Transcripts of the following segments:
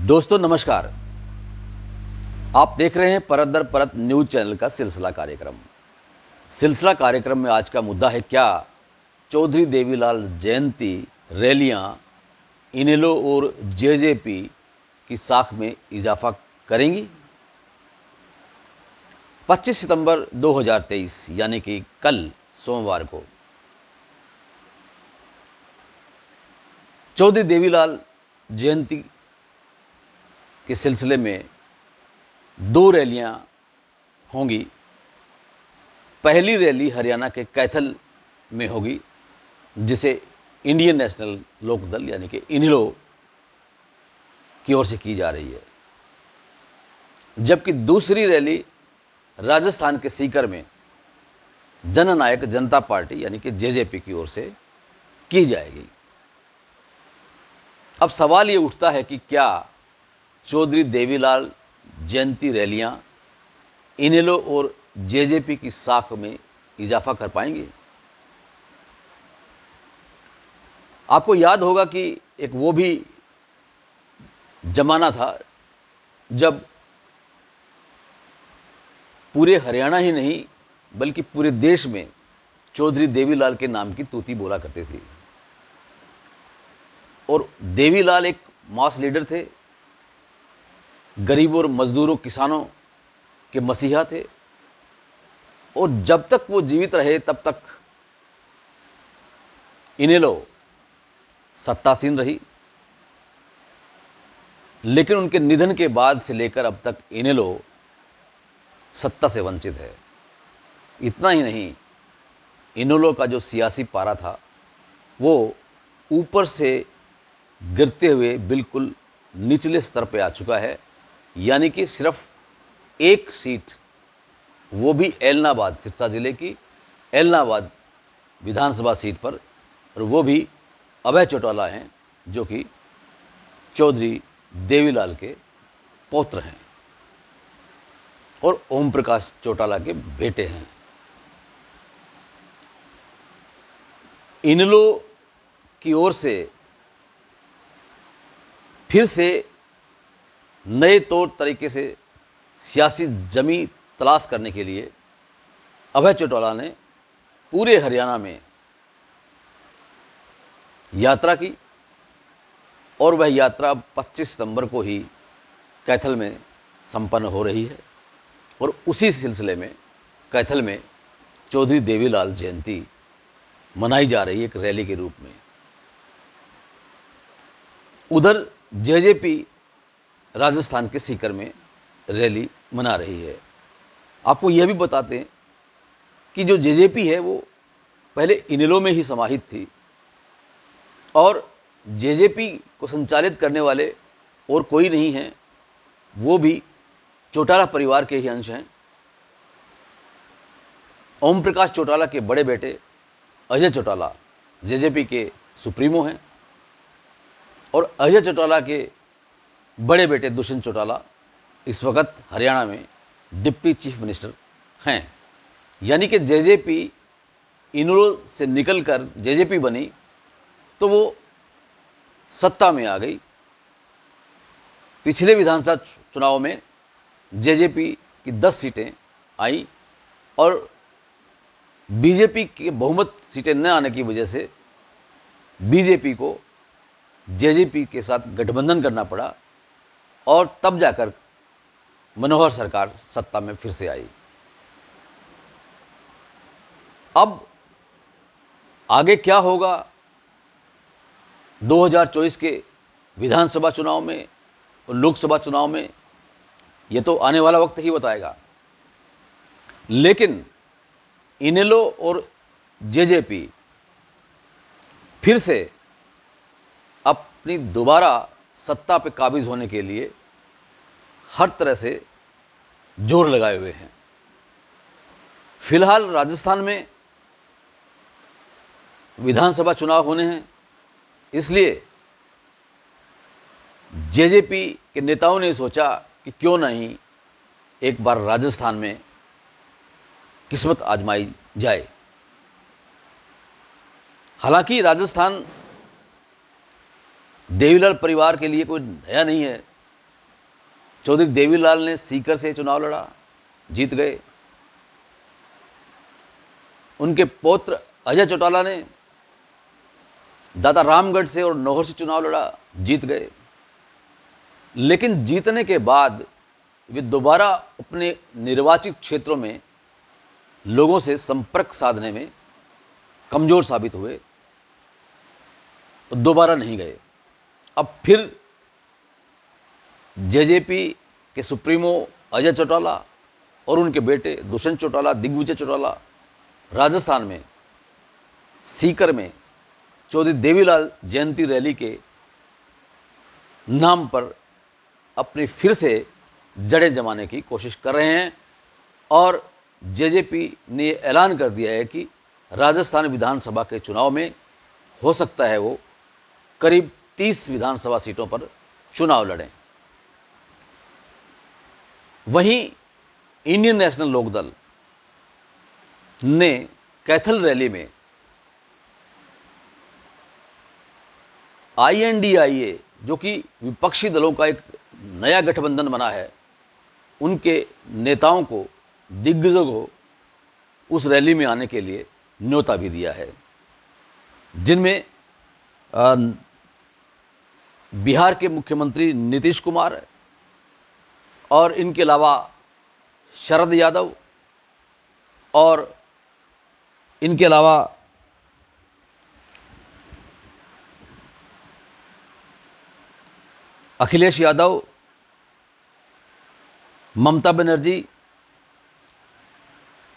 दोस्तों नमस्कार। आप देख रहे हैं परत दर परत न्यूज चैनल का सिलसिला कार्यक्रम में आज का मुद्दा है, क्या चौधरी देवीलाल जयंती रैलियां इनेलो और जेजेपी की साख में इजाफा करेंगी। 25 सितंबर 2023 यानी कि कल सोमवार को चौधरी देवीलाल जयंती के सिलसिले में 2 रैलियां होंगी। पहली रैली हरियाणा के कैथल में होगी, जिसे इंडियन नेशनल लोकदल यानी कि इनेलो की ओर से की जा रही है, जबकि दूसरी रैली राजस्थान के सीकर में जननायक जनता पार्टी यानी कि जेजेपी की ओर से की जाएगी। अब सवाल ये उठता है कि क्या चौधरी देवीलाल जयंती रैलियां इनेलो और जेजेपी की साख में इजाफा कर पाएंगी। आपको याद होगा कि एक वो भी जमाना था जब पूरे हरियाणा ही नहीं बल्कि पूरे देश में चौधरी देवीलाल के नाम की तूती बोला करती थी। और देवीलाल एक मास लीडर थे, गरीबों और मजदूरों किसानों के मसीहा थे, और जब तक वो जीवित रहे तब तक इनेलो सत्तासीन रही। लेकिन उनके निधन के बाद से लेकर अब तक इनेलो सत्ता से वंचित है। इतना ही नहीं, इनेलो का जो सियासी पारा था वो ऊपर से गिरते हुए बिल्कुल निचले स्तर पे आ चुका है। यानी कि सिर्फ एक सीट, वो भी एलनाबाद, सिरसा जिले की एलनाबाद विधानसभा सीट पर, और वो भी अभय चौटाला हैं जो कि चौधरी देवीलाल के पौत्र हैं और ओम प्रकाश चौटाला के बेटे हैं। इनेलो की ओर से फिर से नए तौर तरीके से सियासी जमी तलाश करने के लिए अभय चौटाला ने पूरे हरियाणा में यात्रा की, और वह यात्रा 25 सितंबर को ही कैथल में संपन्न हो रही है। और उसी सिलसिले में कैथल में चौधरी देवीलाल जयंती मनाई जा रही है एक रैली के रूप में। उधर जेजेपी राजस्थान के सीकर में रैली मना रही है। आपको यह भी बताते हैं कि जो जेजेपी है वो पहले इनेलो में ही समाहित थी, और जेजेपी को संचालित करने वाले और कोई नहीं हैं, वो भी चौटाला परिवार के ही अंश हैं। ओम प्रकाश चौटाला के बड़े बेटे अजय चौटाला जेजेपी के सुप्रीमो हैं, और अजय चौटाला के बड़े बेटे दुष्यंत चौटाला इस वक्त हरियाणा में डिप्टी चीफ मिनिस्टर हैं। यानी कि जेजेपी इनेलो से निकलकर जेजेपी बनी तो वो सत्ता में आ गई। पिछले विधानसभा चुनाव में जेजेपी की 10 सीटें आई, और बीजेपी के बहुमत सीटें न आने की वजह से बीजेपी को जेजेपी के साथ गठबंधन करना पड़ा, और तब जाकर मनोहर सरकार सत्ता में फिर से आई। अब आगे क्या होगा 2024 के विधानसभा चुनाव में और लोकसभा चुनाव में, ये तो आने वाला वक्त ही बताएगा। लेकिन इनेलो और जेजेपी फिर से अपनी दोबारा सत्ता पे काबिज होने के लिए हर तरह से जोर लगाए हुए हैं। फिलहाल राजस्थान में विधानसभा चुनाव होने हैं, इसलिए जेजेपी के नेताओं ने सोचा कि क्यों नहीं एक बार राजस्थान में किस्मत आजमाई जाए। हालांकि राजस्थान देवीलाल परिवार के लिए कोई नया नहीं है, चौधरी देवीलाल ने सीकर से चुनाव लड़ा, जीत गए। उनके पौत्र अजय चौटाला ने दादा रामगढ़ से और नौहर से चुनाव लड़ा, जीत गए। लेकिन जीतने के बाद वे दोबारा अपने निर्वाचित क्षेत्रों में लोगों से संपर्क साधने में कमज़ोर साबित हुए, तो दोबारा नहीं गए। अब फिर जेजेपी के सुप्रीमो अजय चौटाला और उनके बेटे दुष्यंत चौटाला, दिग्विजय चौटाला राजस्थान में सीकर में चौधरी देवीलाल जयंती रैली के नाम पर अपनी फिर से जड़ें जमाने की कोशिश कर रहे हैं। और जेजेपी ने ऐलान कर दिया है कि राजस्थान विधानसभा के चुनाव में हो सकता है वो करीब 30 विधानसभा सीटों पर चुनाव लड़ें। वहीं इंडियन नेशनल लोकदल ने कैथल रैली में INDIA, जो कि विपक्षी दलों का एक नया गठबंधन बना है, उनके नेताओं को, दिग्गजों को उस रैली में आने के लिए न्योता भी दिया है, जिनमें बिहार के मुख्यमंत्री नीतीश कुमार और इनके अलावा शरद यादव और इनके अलावा अखिलेश यादव, ममता बनर्जी,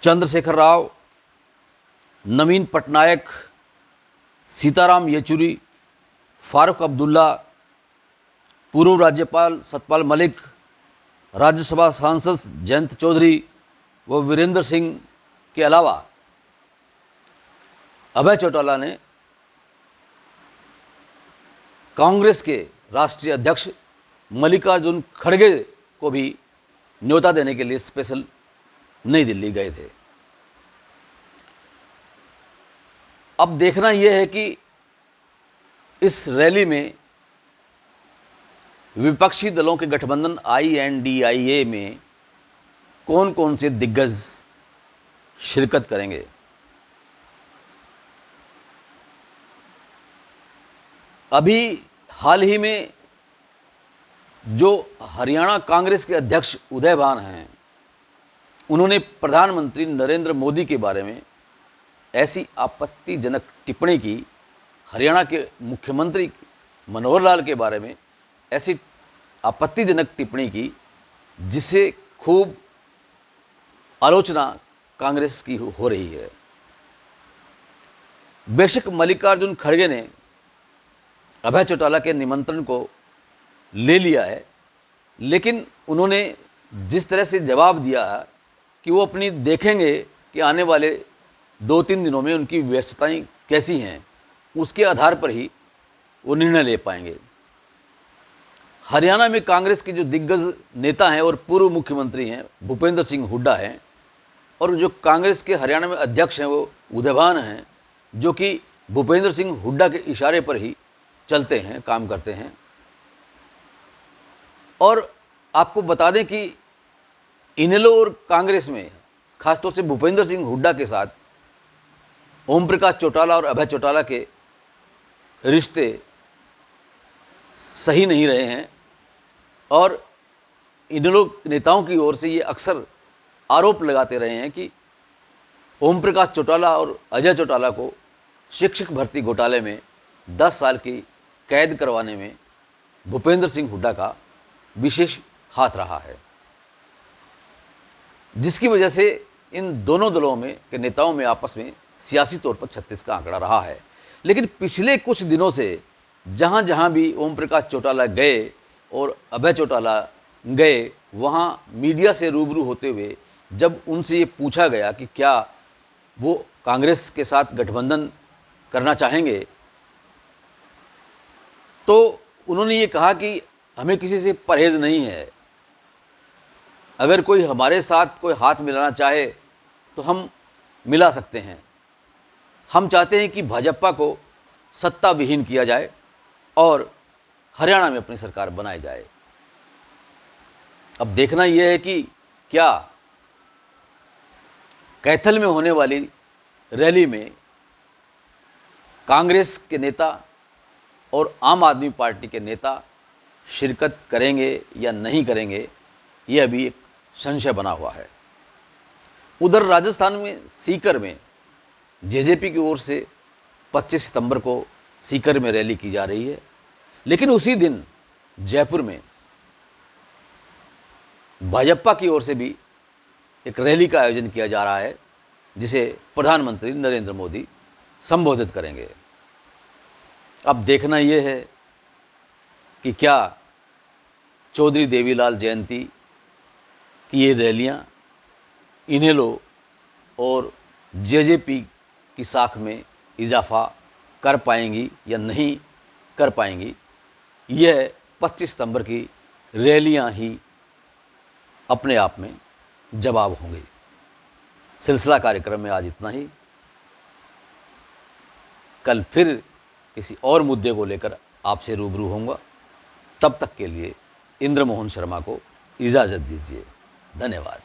चंद्रशेखर राव, नवीन पटनायक, सीताराम येचुरी, फारूक अब्दुल्ला, पूर्व राज्यपाल सतपाल मलिक, राज्यसभा सांसद जयंत चौधरी व वीरेंद्र सिंह के अलावा अभय चौटाला ने कांग्रेस के राष्ट्रीय अध्यक्ष मल्लिकार्जुन खड़गे को भी न्योता देने के लिए स्पेशल नई दिल्ली गए थे। अब देखना यह है कि इस रैली में विपक्षी दलों के गठबंधन INDIA में कौन कौन से दिग्गज शिरकत करेंगे। अभी हाल ही में जो हरियाणा कांग्रेस के अध्यक्ष उदय भान हैं, उन्होंने प्रधानमंत्री नरेंद्र मोदी के बारे में ऐसी आपत्तिजनक टिप्पणी की, हरियाणा के मुख्यमंत्री मनोहर लाल के बारे में ऐसी आपत्तिजनक टिप्पणी की, जिससे खूब आलोचना कांग्रेस की हो रही है। बेशक मल्लिकार्जुन खड़गे ने अभय चौटाला के निमंत्रण को ले लिया है, लेकिन उन्होंने जिस तरह से जवाब दिया है कि वो अपनी देखेंगे कि आने वाले 2-3 दिनों में उनकी व्यस्तताएं कैसी हैं, उसके आधार पर ही वो निर्णय ले पाएंगे। हरियाणा में कांग्रेस के जो दिग्गज नेता हैं और पूर्व मुख्यमंत्री हैं भूपेंद्र सिंह हुड्डा हैं, और जो कांग्रेस के हरियाणा में अध्यक्ष हैं वो उदय भान हैं, जो कि भूपेंद्र सिंह हुड्डा के इशारे पर ही चलते हैं, काम करते हैं। और आपको बता दें कि इनेलो और कांग्रेस में खासतौर से भूपेंद्र सिंह हुड्डा के साथ ओम प्रकाश चौटाला और अभय चौटाला के रिश्ते सही नहीं रहे हैं, और इनेलो नेताओं की ओर से ये अक्सर आरोप लगाते रहे हैं कि ओम प्रकाश चौटाला और अजय चौटाला को शिक्षक भर्ती घोटाले में 10 साल की कैद करवाने में भूपेंद्र सिंह हुड्डा का विशेष हाथ रहा है, जिसकी वजह से इन दोनों दलों में के नेताओं में आपस में सियासी तौर पर 36 का आंकड़ा रहा है। लेकिन पिछले कुछ दिनों से जहाँ जहाँ भी ओम प्रकाश चौटाला गए और अभय चौटाला गए, वहाँ मीडिया से रूबरू होते हुए जब उनसे ये पूछा गया कि क्या वो कांग्रेस के साथ गठबंधन करना चाहेंगे, तो उन्होंने ये कहा कि हमें किसी से परहेज़ नहीं है, अगर कोई हमारे साथ कोई हाथ मिलाना चाहे तो हम मिला सकते हैं। हम चाहते हैं कि भाजपा को सत्ता विहीन किया जाए और हरियाणा में अपनी सरकार बनाई जाए। अब देखना यह है कि क्या कैथल में होने वाली रैली में कांग्रेस के नेता और आम आदमी पार्टी के नेता शिरकत करेंगे या नहीं करेंगे, ये अभी एक संशय बना हुआ है। उधर राजस्थान में सीकर में जेजेपी की ओर से 25 सितंबर को सीकर में रैली की जा रही है, लेकिन उसी दिन जयपुर में भाजपा की ओर से भी एक रैली का आयोजन किया जा रहा है, जिसे प्रधानमंत्री नरेंद्र मोदी संबोधित करेंगे। अब देखना यह है कि क्या चौधरी देवीलाल जयंती की ये रैलियां इनेलो और जेजेपी की साख में इजाफा कर पाएंगी या नहीं कर पाएंगी, यह 25 सितंबर की रैलियां ही अपने आप में जवाब होंगी। सिलसिला कार्यक्रम में आज इतना ही। कल फिर किसी और मुद्दे को लेकर आपसे रूबरू होऊंगा। तब तक के लिए इंद्र मोहन शर्मा को इजाज़त दीजिए। धन्यवाद।